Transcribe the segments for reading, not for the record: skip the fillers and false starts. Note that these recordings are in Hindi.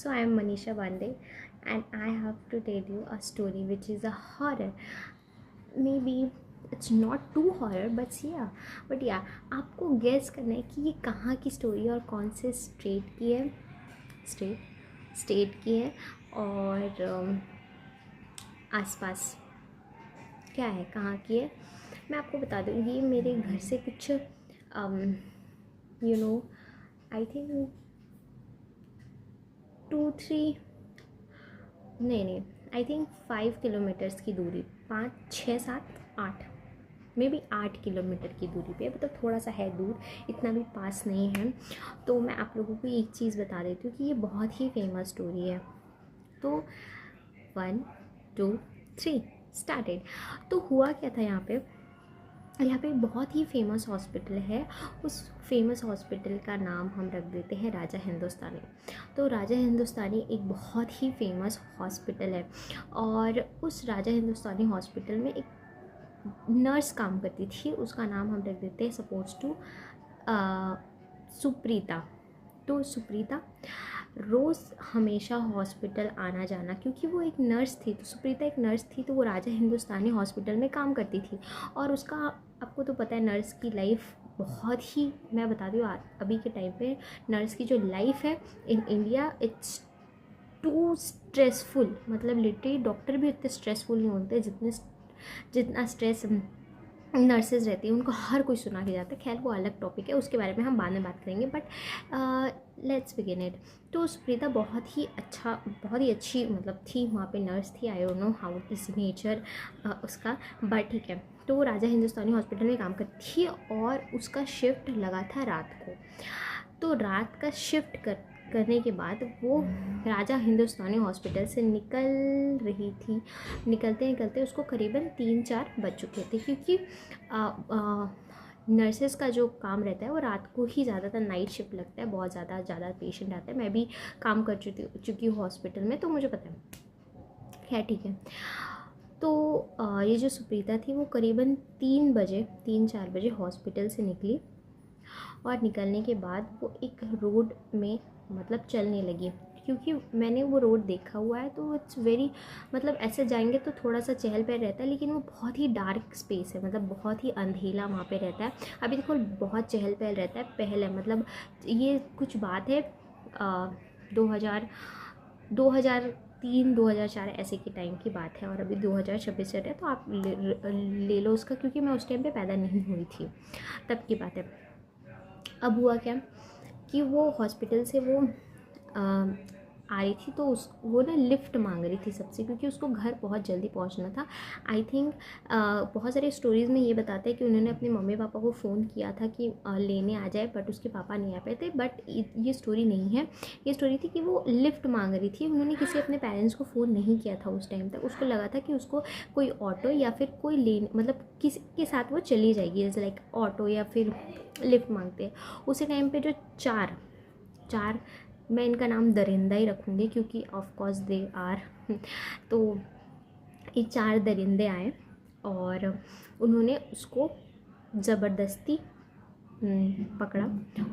So I am Manisha Bande and I have to tell you a story which is a horror. Maybe it's not too horror but yeah आपको गेस करना है कि ये कहाँ की स्टोरी है और कौन से स्टेट की है. स्टेट की है और आसपास क्या है, कहाँ की है. मैं आपको बता दूँ, ये मेरे घर से कुछ आई थिंक 2-3 नहीं आई थिंक 5 किलोमीटर्स की दूरी, 5-6-7-8 मे बी 8 किलोमीटर की दूरी पे, मतलब थोड़ा सा है दूर, इतना भी पास नहीं है. तो मैं आप लोगों को एक चीज़ बता देती हूँ कि ये बहुत ही फेमस स्टोरी है. तो 1 2 3 स्टार्टेड. तो हुआ क्या था, यहाँ पे एक बहुत ही फेमस हॉस्पिटल है. उस फेमस हॉस्पिटल का नाम हम रख देते हैं राजा हिंदुस्तानी. तो राजा हिंदुस्तानी एक बहुत ही फेमस हॉस्पिटल है और उस राजा हिंदुस्तानी हॉस्पिटल में एक नर्स काम करती थी. उसका नाम हम रख देते हैं सपोज टू सुप्रीता. तो सुप्रीता रोज़ हमेशा हॉस्पिटल आना जाना, क्योंकि वो एक नर्स थी. तो सुप्रीता एक नर्स थी, तो वो राजा हिंदुस्तानी हॉस्पिटल में काम करती थी. और उसका आपको तो पता है नर्स की लाइफ बहुत ही, मैं बता दूँ अभी के टाइम पे नर्स की जो लाइफ है in India, it's too stressful. मतलब लिटरली डॉक्टर भी उतने स्ट्रेसफुल नहीं होते जितना स्ट्रेस नर्सेज रहती है. उनको हर कोई सुना के जाता है. खैर वो अलग टॉपिक है, उसके बारे में हम बाद में बात करेंगे. But let's begin it. तो सुप्रीता बहुत ही अच्छी मतलब थी, वहाँ पे नर्स थी. I don't know how is nature उसका, बट ठीक है. तो वो राजा हिंदुस्तानी हॉस्पिटल में काम करती थी और उसका शिफ्ट लगा था रात को. तो रात का शिफ्ट करने के बाद वो राजा हिंदुस्तानी हॉस्पिटल से निकल रही थी. निकलते उसको करीबन 3-4 बज चुके थे, क्योंकि नर्सेस का जो काम रहता है वो रात को ही ज़्यादातर नाइट शिफ्ट लगता है. बहुत ज़्यादा पेशेंट आते हैं. मैं भी काम कर चुकी हूँ हॉस्पिटल में, तो मुझे पता है. खैर ठीक है. तो ये जो सुप्रीता थी वो करीबन 3-4 बजे हॉस्पिटल से निकली और निकलने के बाद वो एक रोड में मतलब चलने लगी. क्योंकि मैंने वो रोड देखा हुआ है, तो इट्स वेरी, मतलब ऐसे जाएंगे तो थोड़ा सा चहल पहल रहता है, लेकिन वो बहुत ही डार्क स्पेस है. मतलब बहुत ही अंधेला वहाँ पे रहता है. अभी देखो बहुत चहल पहल रहता है पहले, मतलब ये कुछ बात है 2003-2004 ऐसे के टाइम की बात है, और अभी 2026 चल रहा है. तो आप ले लो उसका, क्योंकि मैं उस टाइम पे पैदा नहीं हुई थी, तब की बात है. अब हुआ क्या कि वो हॉस्पिटल से वो आ रही थी, तो वो ना लिफ्ट मांग रही थी सबसे, क्योंकि उसको घर बहुत जल्दी पहुंचना था. आई थिंक बहुत सारी स्टोरीज़ में ये बताते हैं कि उन्होंने अपने मम्मी पापा को फ़ोन किया था कि लेने आ जाए, बट उसके पापा नहीं आ पाए थे. बट ये स्टोरी नहीं है. ये स्टोरी थी कि वो लिफ्ट मांग रही थी. उन्होंने किसी अपने पेरेंट्स को फ़ोन नहीं किया था उस टाइम तक. उसको लगा था कि उसको कोई ऑटो या फिर कोई लेने, मतलब किसी के साथ वो चली जाएगी, जैसे लाइक ऑटो या फिर लिफ्ट मांगते हैं. उसी टाइम पे जो चार मैं इनका नाम दरिंदा ही रखूँगी, क्योंकि ऑफ कोर्स दे आर. तो ये 4 दरिंदे आए और उन्होंने उसको ज़बरदस्ती पकड़ा,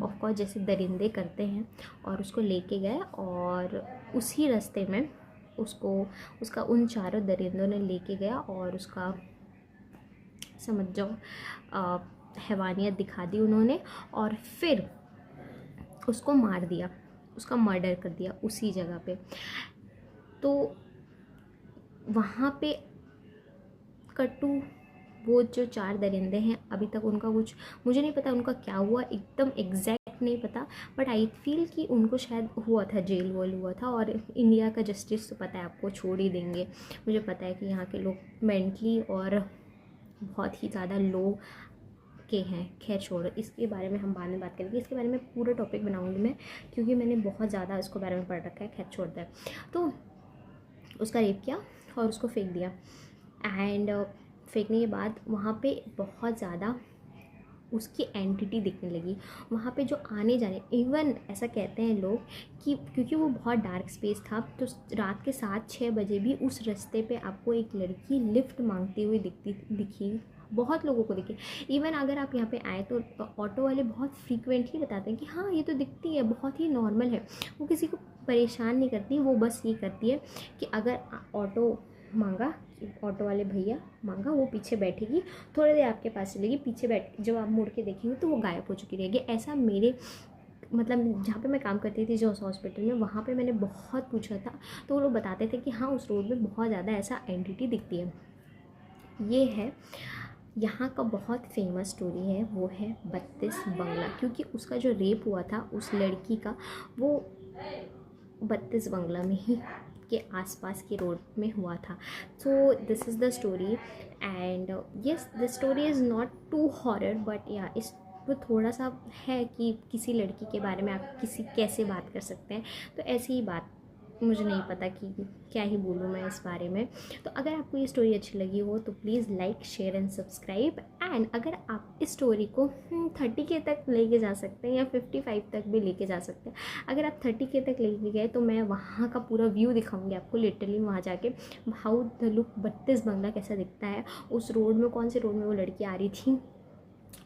ऑफ कोर्स जैसे दरिंदे करते हैं, और उसको लेके गए. और उसी रास्ते में उसका उन 4 दरिंदों ने लेके गया और उसका समझ जाओ हैवानियत दिखा दी उन्होंने, और फिर उसको मार दिया, उसका मर्डर कर दिया उसी जगह पे. तो वहाँ पे कट्टू वो जो 4 दरिंदे हैं, अभी तक उनका कुछ मुझे नहीं पता उनका क्या हुआ, एकदम एग्जैक्ट नहीं पता. बट आई फील कि उनको शायद हुआ था, जेल वोल हुआ था. और इंडिया का जस्टिस तो पता है आपको, छोड़ ही देंगे. मुझे पता है कि यहाँ के लोग मेंटली और बहुत ही ज़्यादा लो के हैं. खैर छोड़ो, इसके बारे में हम बाद में बात करेंगे. इसके बारे में पूरा टॉपिक बनाऊंगी मैं, क्योंकि मैंने बहुत ज़्यादा इसको बारे में पढ़ रखा है. खैर छोड़ता है. तो उसका रेप किया और उसको फेंक दिया. एंड फेंकने के बाद वहाँ पे बहुत ज़्यादा उसकी एंटिटी दिखने लगी. वहाँ पे जो आने जाने, इवन ऐसा कहते हैं लोग कि क्योंकि वो बहुत डार्क स्पेस था, तो रात के 7-6 बजे भी उस रास्ते पे आपको एक लड़की लिफ्ट मांगती हुई दिखी. बहुत लोगों को दिखे. इवन अगर आप यहाँ पे आए तो ऑटो वाले बहुत फ्रीक्वेंटली बताते हैं कि हाँ ये तो दिखती है, बहुत ही नॉर्मल है. वो किसी को परेशान नहीं करती, वो बस ये करती है कि अगर ऑटो मांगा, ऑटो वाले भैया मांगा, वो पीछे बैठेगी, थोड़ी देर आपके पास चलेगी, पीछे बैठ, जब आप मुड़ के देखेंगे तो वो गायब हो चुकी रहेगी। ऐसा मेरे मतलब जहाँ पे मैं काम करती थी जो हॉस्पिटल में, वहाँ पे मैंने बहुत पूछा था, तो वो लोग बताते थे कि हाँ उस रोड में बहुत ज़्यादा ऐसा एंटिटी दिखती है। ये है यहाँ का बहुत फेमस स्टोरी है, वो है 32 बंगला, क्योंकि उसका जो रेप हुआ था उस लड़की का, वो 32 बंगला में ही के आसपास के रोड में हुआ था। So this is the story and yes the story is not too horror but yeah इस वो थोड़ा सा है कि किसी लड़की के बारे में आप किसी कैसे बात कर सकते हैं, तो ऐसी ही बात, मुझे नहीं पता कि क्या ही बोलूँ मैं इस बारे में। तो अगर आपको ये स्टोरी अच्छी लगी हो तो please like share and subscribe. And अगर आप इस स्टोरी को 30K तक लेके जा सकते हैं या 55 तक भी लेके जा सकते हैं। अगर आप 30K तक लेके गए तो मैं वहाँ का पूरा व्यू दिखाऊंगी आपको, लिटरली वहाँ जाके हाउ द लुक 32 बंगला कैसा दिखता है, उस रोड में कौन से रोड में वो लड़की आ रही थी,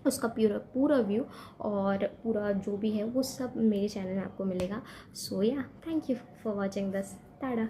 उसका पूरा व्यू और पूरा जो भी है वो सब मेरे चैनल में आपको मिलेगा। सो या thank you for watching this. Tata.